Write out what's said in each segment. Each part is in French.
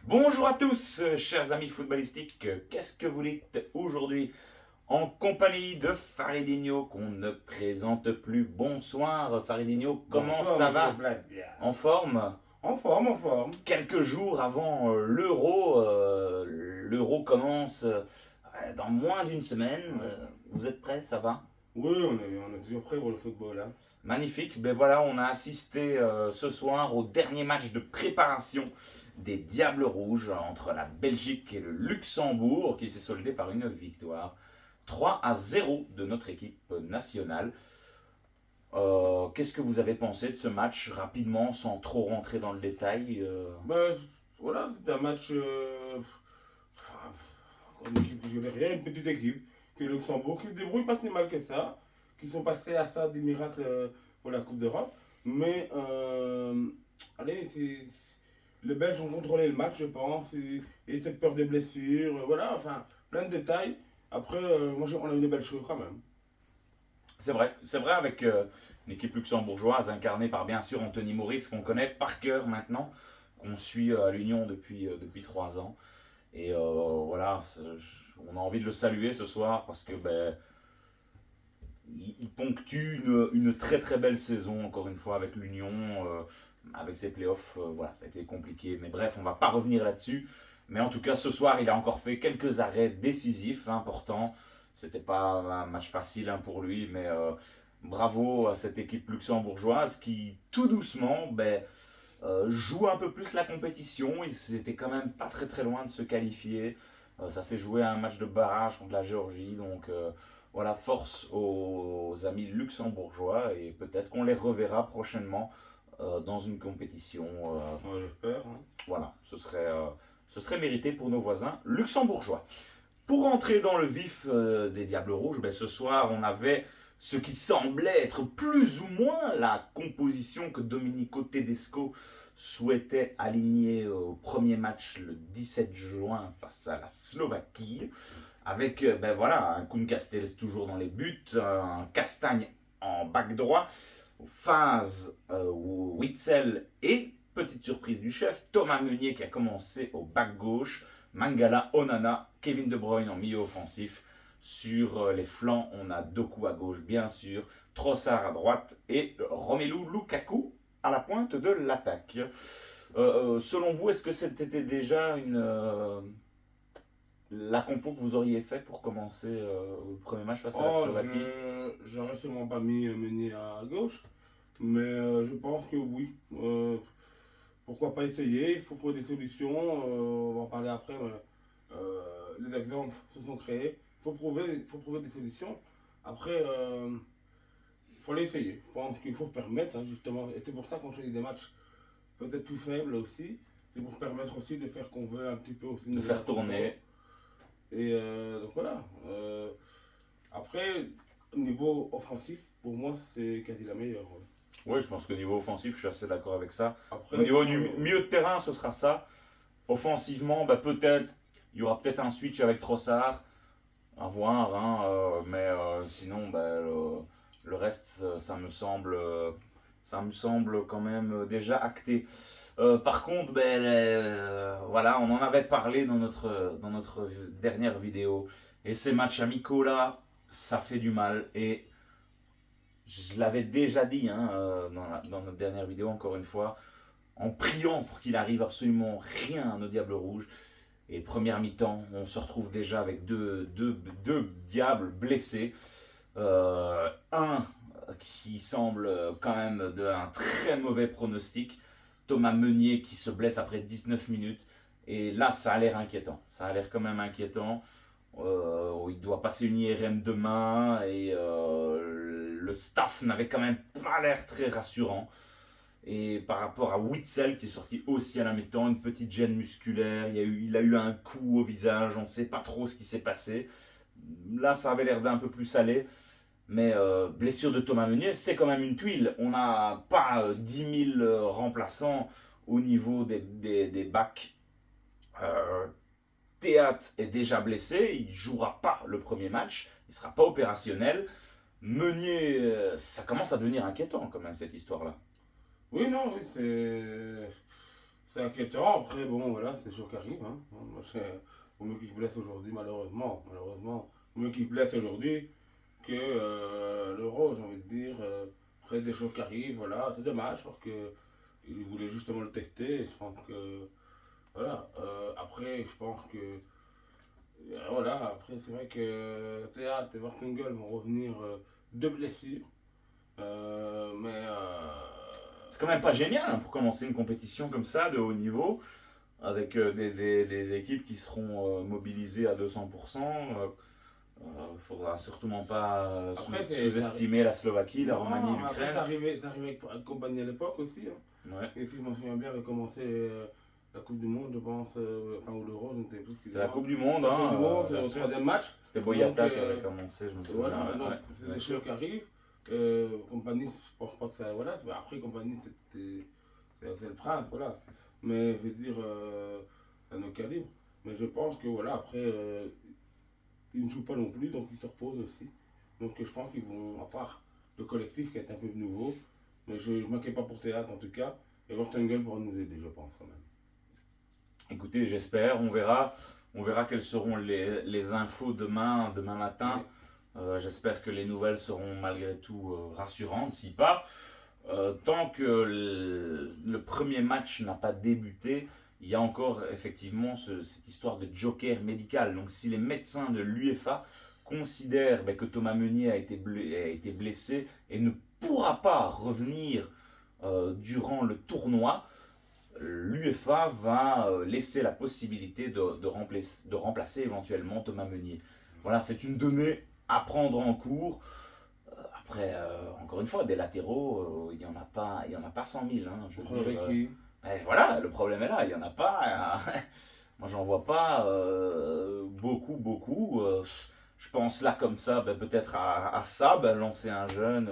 Bonjour à tous, chers amis footballistiques. Qu'est-ce que vous dites aujourd'hui en compagnie de Faridinho qu'on ne présente plus? Bonsoir Faridinho, comment Bonsoir, ça monsieur va? Bladia. En forme? En forme, en forme. Quelques jours avant l'Euro, l'Euro commence dans moins d'une semaine. Ouais. Vous êtes prêts? Ça va? Oui, on est toujours prêt pour le football. Hein. Magnifique. Ben voilà, on a assisté ce soir au dernier match de préparation des Diables Rouges entre la Belgique et le Luxembourg qui s'est soldé par une victoire 3-0 de notre équipe nationale. Qu'est-ce que vous avez pensé de ce match rapidement sans trop rentrer dans le détail Ben, voilà, c'est un match. Une équipe qui joue derrière, une petite équipe, que le Luxembourg, qui se débrouille pas si mal que ça, qui sont passés à ça des miracles pour la Coupe d'Europe. Mais, allez, les Belges ont contrôlé le match, je pense, et cette peur de blessure, voilà, enfin, plein de détails. Après, on a eu des belles choses quand même. C'est vrai avec une équipe luxembourgeoise incarnée par bien sûr Anthony Maurice qu'on connaît par cœur maintenant, qu'on suit à l'Union depuis 3 ans. Et voilà, on a envie de le saluer ce soir parce que il ponctue une très très belle saison, encore une fois, avec l'Union, avec ses playoffs. Voilà, ça a été compliqué. Mais bref, on va pas revenir là-dessus. Mais en tout cas, ce soir, il a encore fait quelques arrêts décisifs, importants. C'était pas un match facile pour lui, mais bravo à cette équipe luxembourgeoise qui, tout doucement, joue un peu plus la compétition. Ils étaient quand même pas très très loin de se qualifier. Ça s'est joué à un match de barrage contre la Géorgie. Donc voilà, force aux amis luxembourgeois et peut-être qu'on les reverra prochainement dans une compétition. Ouais, j'espère. Hein. Voilà, ce serait mérité pour nos voisins luxembourgeois. Pour entrer dans le vif des Diables Rouges, ce soir on avait ce qui semblait être plus ou moins la composition que Domenico Tedesco souhaitait aligner au premier match le 17 juin face à la Slovaquie, avec voilà, un Koun Castells toujours dans les buts, un Castagne en back droit, Faz, Witzel et, petite surprise du chef, Thomas Meunier qui a commencé au back gauche, Mangala, Onana, Kevin De Bruyne en milieu offensif. Sur les flancs, on a Doku à gauche, bien sûr, Trossard à droite et Romelu Lukaku à la pointe de l'attaque. Selon vous, est-ce que c'était déjà la compo que vous auriez fait pour commencer le premier match face à la Oh, Slovaquie? j'aurais sûrement pas mis Meunier à gauche, mais je pense que oui. Pourquoi pas essayer? Il faut trouver des solutions. On va en parler après. Mais, les exemples se sont créés. Il faut trouver des solutions. Après, il faut l'essayer. Je pense qu'il faut permettre, hein, justement. Et c'est pour ça qu'on choisit des matchs peut-être plus faibles aussi. C'est pour permettre aussi de faire qu'on veut un petit peu aussi De nous faire tempo. tourner. Et donc voilà. Après, niveau offensif, pour moi, c'est quasi la meilleure. Ouais. Oui, je pense que niveau offensif, je suis assez d'accord avec ça. Au Après, niveau du milieu de terrain, ce sera ça. Offensivement, peut-être, il y aura peut-être un switch avec Trossard, à voir, hein, mais sinon, le reste, ça me semble quand même déjà acté. Par contre, voilà, on en avait parlé dans notre dernière vidéo, et ces matchs amicaux là, ça fait du mal, et je l'avais déjà dit hein, dans notre dernière vidéo, encore une fois, en priant pour qu'il arrive absolument rien à nos Diables Rouges. Et première mi-temps, on se retrouve déjà avec deux diables blessés. Un qui semble quand même d'un très mauvais pronostic. Thomas Meunier qui se blesse après 19 minutes. Et là, ça a l'air inquiétant. Ça a l'air quand même inquiétant. Il doit passer une IRM demain et le staff n'avait quand même pas l'air très rassurant. Et par rapport à Witzel qui est sorti aussi à la mi-temps, une petite gêne musculaire, il a eu un coup au visage, on ne sait pas trop ce qui s'est passé. Là, ça avait l'air d'un peu plus salé. Mais blessure de Thomas Meunier, c'est quand même une tuile. On n'a pas 10 000 remplaçants au niveau des backs. Euh, Théâtre est déjà blessé, il ne jouera pas le premier match, il ne sera pas opérationnel. Meunier, ça commence à devenir inquiétant quand même cette histoire-là. oui, non, oui, c'est c'est inquiétant. Après, bon, voilà, c'est des choses qui arrivent. Hein. Moi, vaut mieux qu'il se blesse aujourd'hui, malheureusement. Malheureusement, vaut mieux qu'il se blesse aujourd'hui que l'Euro, j'ai envie de dire. Après, des choses qui arrivent, voilà, c'est dommage parce que il voulait justement le tester. Et je pense que, voilà. Après, je pense que, voilà, après, c'est vrai que Théâtre et Vertonghen vont revenir de blessures. Mais C'est quand même pas génial hein, pour commencer une compétition comme ça de haut niveau, avec des équipes qui seront mobilisées à 200%. Faudra certainement pas après, sous-estimer la Slovaquie, la Roumanie, non, après, l'Ukraine. c'est arrivé avec Compagnie à l'époque aussi. Hein. Ouais. Et si je m'en souviens bien, avait commencé la Coupe du Monde, je pense, enfin, ou l'Euro, je ne sais plus. C'était la Coupe du Monde, La Coupe du Monde, bien au sûr. troisième match. C'était Boyata Donc, qui avait commencé, je me souviens. Voilà, donc Ouais, c'est bien des sûr. choses qui arrivent. Compagnie, je pense pas que ça. Voilà, après, Compagnie, c'est le prince, voilà. Mais je veux dire, à nos calibres. Mais je pense que, voilà, après, ils ne jouent pas non plus, donc ils se reposent aussi. Donc je pense qu'ils vont, à part le collectif qui est un peu nouveau, mais je ne m'inquiète pas pour Théâtre en tout cas, et Vertonghen pourra nous aider, je pense, quand même. Écoutez, j'espère, on verra. On verra quelles seront les infos demain matin. J'espère que les nouvelles seront malgré tout rassurantes. Si pas, tant que le premier match n'a pas débuté, il y a encore effectivement cette histoire de joker médical. Donc si les médecins de l'UEFA considèrent que Thomas Meunier a été blessé et ne pourra pas revenir durant le tournoi, l'UEFA va laisser la possibilité de remplacer éventuellement Thomas Meunier. Voilà, c'est une donnée à prendre en cours. Après, encore une fois, des latéraux, il n'y en a pas 100 000. Hein, je veux dire, voilà, le problème est là, il n'y en a pas. Moi, j'en vois pas beaucoup. Je pense là, comme ça, peut-être à Sab, lancer un jeune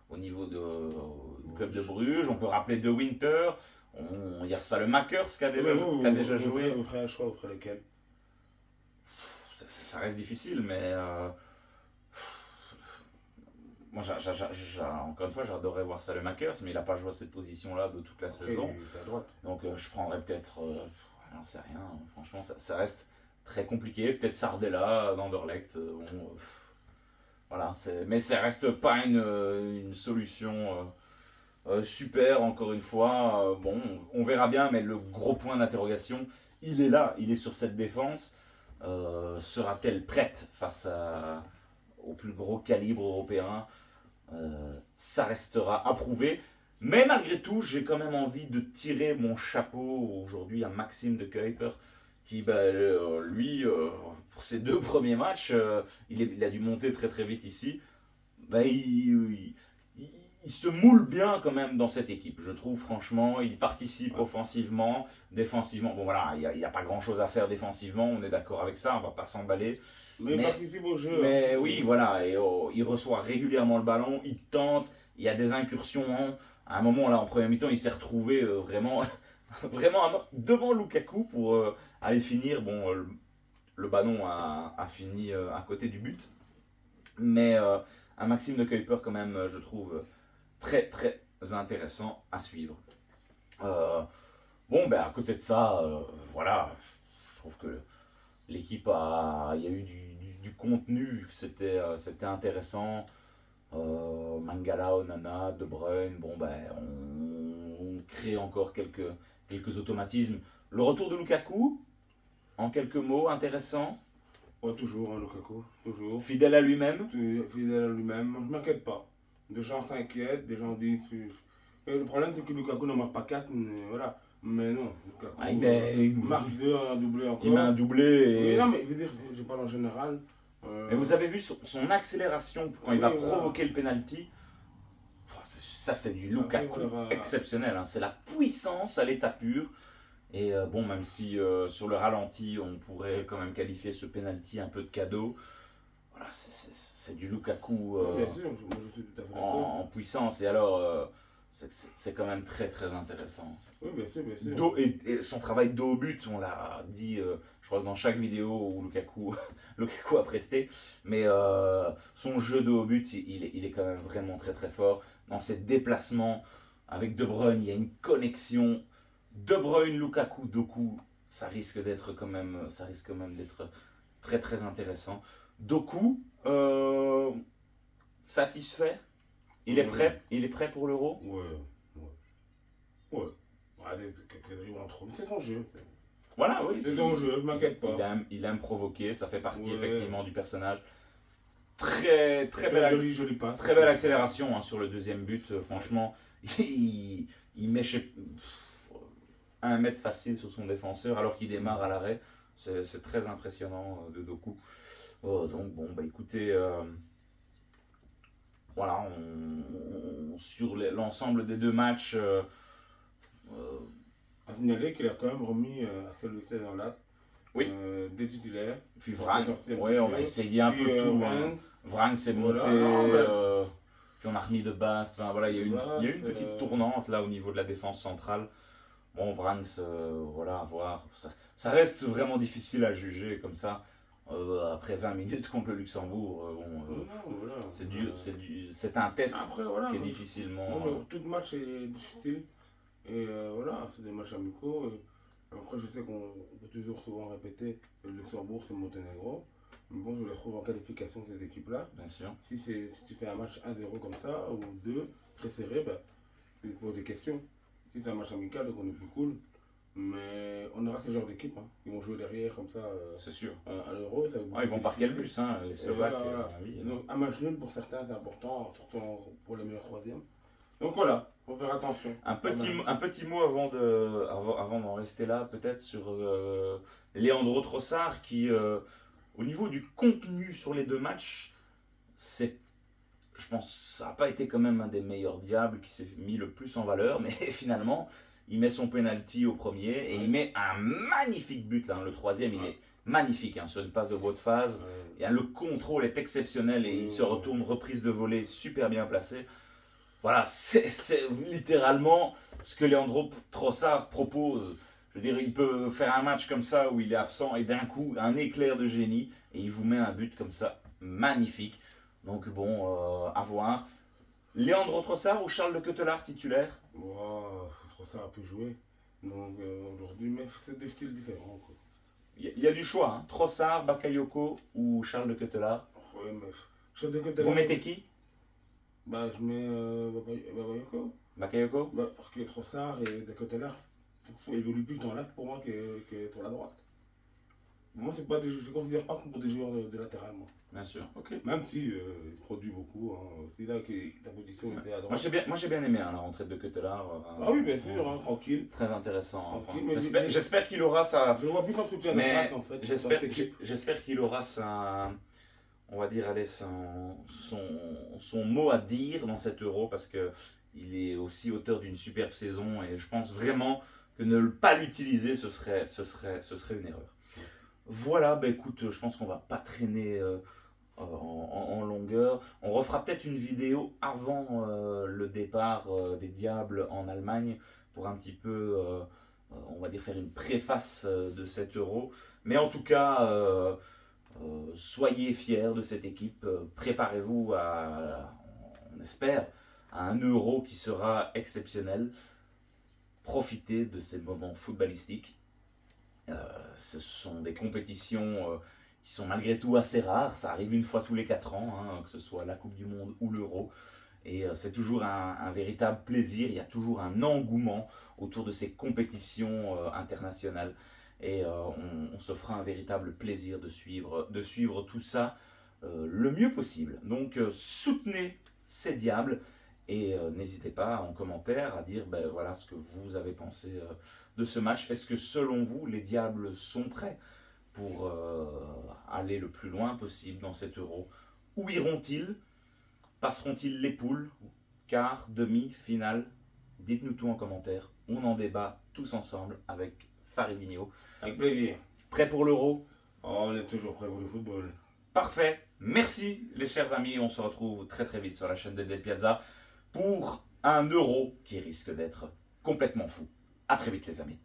au niveau du club de Bruges. On peut rappeler De Winter. Il y a Salemakers qui a déjà joué. Vous ferez un choix, vous ferez lequel? Ça reste difficile, mais moi, encore une fois, j'adorerais voir Salemakers, mais il n'a pas joué à cette position-là de toute la saison. À droite. Donc, je prendrais peut-être, j'en sais rien. Franchement, ça reste très compliqué. Peut-être Sardella d'Anderlecht. Voilà, mais ça reste pas une solution super, encore une fois. Bon, on verra bien, mais le gros point d'interrogation, il est là, il est sur cette défense. Sera-t-elle prête face au plus gros calibre européen? Ça restera à prouver. Mais malgré tout, j'ai quand même envie de tirer mon chapeau aujourd'hui à Maxime de Kuiper, qui, lui, pour ses 2 premiers matchs, il a dû monter très très vite ici. Il se moule bien quand même dans cette équipe, je trouve, franchement. Il participe offensivement, défensivement. Bon, voilà, il n'y a pas grand-chose à faire défensivement, on est d'accord avec ça, on ne va pas s'emballer. Mais il participe au jeu. Mais oui, voilà, et il reçoit régulièrement le ballon, il tente, il y a des incursions. Hein. À un moment, là, en première mi-temps, il s'est retrouvé vraiment devant Lukaku pour aller finir. Bon, le ballon a fini à côté du but. Mais un Maxime de Kuiper, quand même, je trouve très très intéressant à suivre. Bon, à côté de ça, voilà, je trouve que l'équipe il y a eu du contenu, c'était intéressant. Mangala, Onana, De Bruyne, on crée encore quelques automatismes. Le retour de Lukaku, en quelques mots, intéressant. Ouais, toujours, hein, Lukaku, toujours. Fidèle à lui-même. Fidèle à lui-même, je ne m'inquiète pas. Des gens s'inquiètent, des gens disent. Et le problème, c'est que Lukaku ne marque pas 4, mais voilà. Mais non, Lukaku il marque 2, un doublé encore. Il met un doublé. Et... Oui, non, mais je veux dire, je parle en général. Mais vous avez vu son accélération quand il va provoquer le penalty. Ça, c'est du Lukaku exceptionnel. Hein. C'est la puissance à l'état pur. Et même si sur le ralenti, on pourrait quand même qualifier ce penalty un peu de cadeau. Voilà, c'est du Lukaku bien sûr, moi, je suis tout à fait en puissance. Et alors, c'est quand même très très intéressant. Oui, bien sûr, bien sûr. Et son travail de dos au but, on l'a dit, je crois que dans chaque vidéo où Lukaku a presté, mais son jeu de haut but, il est quand même vraiment très très fort. Dans ses déplacements avec De Bruyne, il y a une connexion De Bruyne, Lukaku, Doku, ça risque quand même d'être très très intéressant. Doku, satisfait. Il est prêt pour l'Euro. Ouais, ouais. Quelques dribbles en trop. Mais c'est son jeu. Voilà, oui. C'est son jeu, je m'inquiète pas. Il aime provoquer, ça fait partie Ouais. effectivement du personnage. Très Joli pas. très belle accélération hein, sur le deuxième but, franchement. Il met 1 mètre facile sur son défenseur alors qu'il démarre à l'arrêt. C'est très impressionnant de Doku. Donc bon, bah écoutez, voilà, sur l'ensemble des 2 matchs, À signaler qu'il a quand même remis Axel Witsel dans l'acte. Oui. Des titulaires. puis Vrang, Sorti un ouais, petit on peu. va essayer un Puis, peu tout. Vrang. Hein. Vrang s'est monté, Voilà, non, mais- puis on a remis de Bast. Enfin, voilà, il y a eu une Bast, petite tournante là au niveau de la défense centrale. Bon, Vrang, voilà, à voir. Ça reste vraiment difficile à juger comme ça. Après 20 minutes contre le Luxembourg, Non, voilà. c'est un test Après, voilà. qui est moi, difficilement. tout match est difficile. Et voilà, c'est des matchs amicaux. Et après, je sais qu'on peut toujours souvent répéter que le Luxembourg, c'est Monténégro. Mais bon, je les trouve en qualification, cette équipe-là. Bien sûr. Si tu fais un match 1-0 comme ça, ou 2, très serré, ben, tu te poses des questions. Si c'est un match amical, donc on est plus cool. Mais on aura ce genre d'équipe hein, qui vont jouer derrière comme ça C'est sûr. à l'Euro. Ils vont par quel bus, hein, les Slovaques. Voilà. Oui. Donc, un match nul pour certains, c'est important, surtout pour les meilleurs troisièmes. Donc voilà, faut faire attention. Un petit mot avant d'en rester là, peut-être sur Leandro Trossard qui, au niveau du contenu sur les 2 matchs, je pense que ça n'a pas été quand même un des meilleurs diables qui s'est mis le plus en valeur, mais finalement, il met son penalty au premier et il met un magnifique but, là, le 3e, il est magnifique, hein, sur une passe de haute phase. Et, le contrôle est exceptionnel et il se retourne, reprise de volée super bien placée. Voilà, c'est littéralement ce que Leandro Trossard propose. Je veux dire, il peut faire un match comme ça où il est absent et d'un coup, un éclair de génie et il vous met un but comme ça, magnifique. Donc bon, à voir. Leandro Trossard ou Charles de Ketelaere titulaire? Wow, Trossard a pu jouer. Donc aujourd'hui, mais c'est 2 styles différents. Quoi. Il y a du choix, hein. Trossard, Bakayoko ou Charles de Ketelaere. Ouais, mais Charles de Ketelaere. Vous mettez qui? Bah, je mets Bakayoko. Bakayoko? Bah, parce que Trossard et de Ketelaere évoluent plus dans l'acte pour moi que sur la droite. Moi, je ne considère pas pour des joueurs de latéral, moi. Bien sûr, ok. Même si il produit beaucoup. Hein. C'est là que ta position était à droite. Moi j'ai bien aimé hein, la rentrée de Ketelaere. Ah oui, bien sûr, hein, tranquille. Très intéressant. Tranquille, Enfin, j'espère qu'il aura sa. Je le vois plus comme soutien Mais d'attaque en fait. j'espère qu'il aura sa. On va dire, allez, son mot à dire dans cet Euro parce qu'il est aussi auteur d'une superbe saison et je pense vraiment que ne pas l'utiliser, ce serait une erreur. Voilà, bah écoute, je pense qu'on va pas traîner en longueur. On refera peut-être une vidéo avant le départ des Diables en Allemagne pour un petit peu, on va dire, faire une préface de cet Euro. Mais en tout cas, soyez fiers de cette équipe. Préparez-vous on espère, à un Euro qui sera exceptionnel. Profitez de ces moments footballistiques. Ce sont des compétitions qui sont malgré tout assez rares. Ça arrive une fois tous les 4 ans, hein, que ce soit la Coupe du Monde ou l'Euro. Et c'est toujours un véritable plaisir. Il y a toujours un engouement autour de ces compétitions internationales. Et on se fera un véritable plaisir de suivre tout ça le mieux possible. Donc soutenez ces Diables et n'hésitez pas en commentaire à dire ben, voilà ce que vous avez pensé de ce match. Est-ce que selon vous, les Diables sont prêts pour aller le plus loin possible dans cet Euro? Où iront-ils? Passeront-ils les poules? Quart, demi, finale? Dites-nous tout en commentaire. On en débat tous ensemble avec Faridinho. Avec plaisir. Prêt pour l'Euro? Oh, on est toujours prêt pour le football. Parfait. Merci les chers amis. On se retrouve très très vite sur la chaîne de Del Piazza pour un Euro qui risque d'être complètement fou. A très vite les amis.